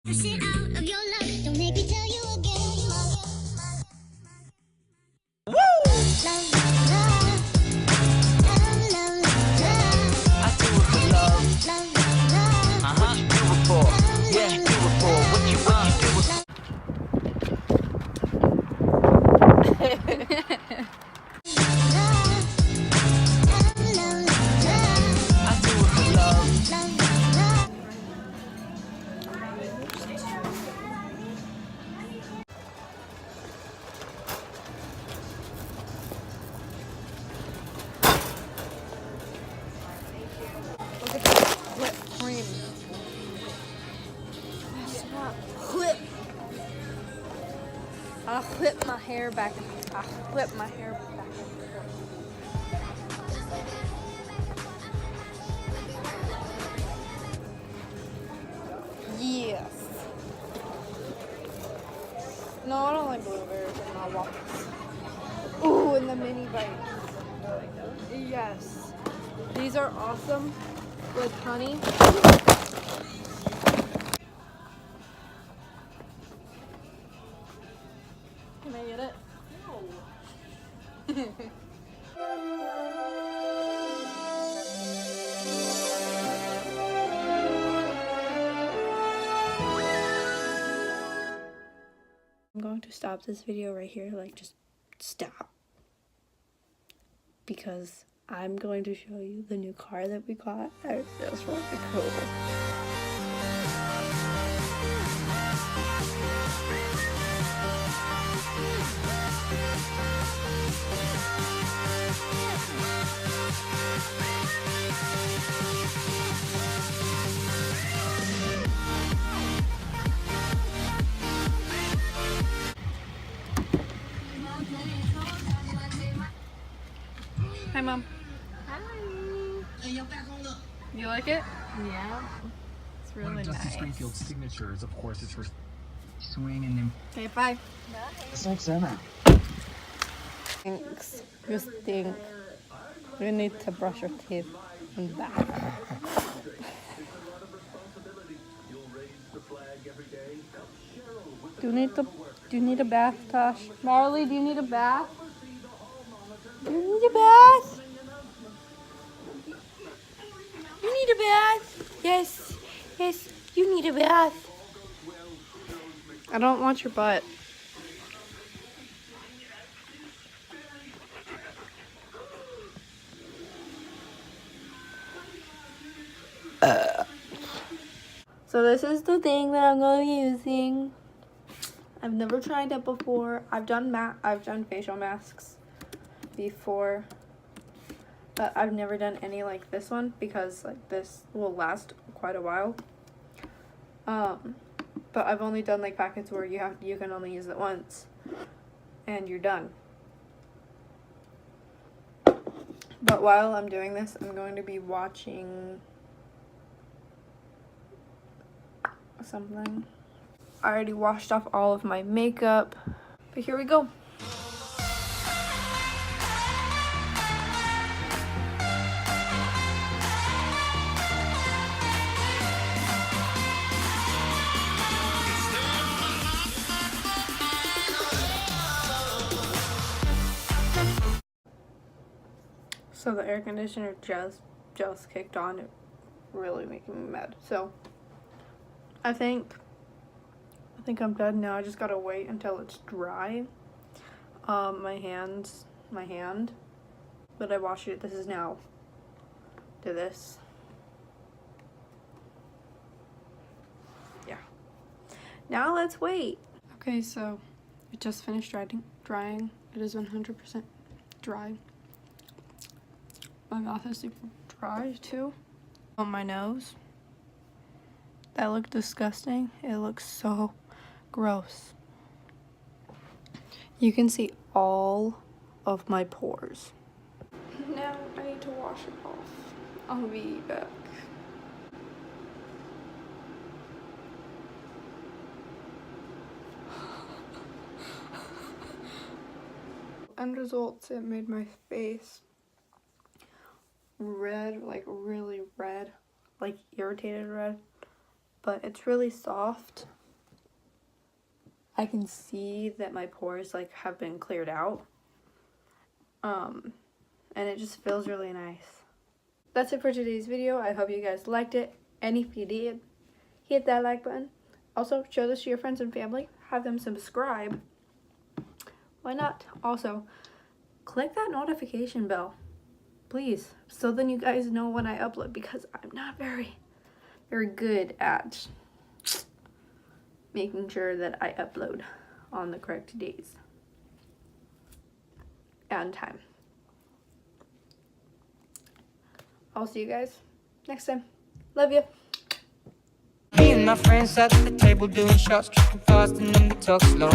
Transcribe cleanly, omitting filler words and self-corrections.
Shit out of your love. Don't make me tell you again. Woo! Love, love, love, love, love. I do it for love. Love, love, What you do it for? Yeah, do it for. What you do it I do it for love. Look at that whipped cream. Whip. I whip my hair back. I whip my hair back and forth. Yes. No, I don't like blueberries in my waffles. Ooh, and the mini bites. Yes. These are awesome with honey. Can I get it? No. I'm going to stop this video right here, like just stop. Because I'm going to show you the new car that we got. It feels really cool. Hi, Mom. Hi. You like it? Yeah. It's One really of Justice nice. Springfield's signatures, of course, is for swing and then. Okay, bye. Thanks, Emma. Thanks. You stink. You need to brush your teeth and bath. Do you need a bath, Tosh? Marley, do you need a bath? Do you need a bath? You need a bath? Yes. Yes, you need a bath. I don't want your butt. So this is the thing that I'm going to be using. I've never tried it before. I've done facial masks before, but I've never done any like this one because like this will last quite a while. But I've only done like packets where you can only use it once and you're done. But while I'm doing this, I'm going to be watching something. I already washed off all of my makeup, but here we go. So the air conditioner just kicked on. It really making me mad. So I think I'm done now. I just gotta wait until it's dry. My hand that I washed it. This is now to this. Yeah. Now let's wait. Okay, so it just finished drying. It is 100% dry. My mouth is super dry too. On my nose. That looked disgusting. It looks so gross. You can see all of my pores. Now I need to wash it off. I'll be back. End results, it made my face red, like really red, like irritated red, but it's really soft. I can see that my pores like have been cleared out. And it just feels really nice. That's it for today's video. I hope you guys liked it. And if you did, hit that like button. Also, show this to your friends and family. Have them subscribe. Why not? Also, click that notification bell, please, so then you guys know when I upload, because I'm not very good at making sure that I upload on the correct days and time. I'll see you guys next time. Love you. Me and my friends at the table doing shots, tripping fast, and then we talk slow.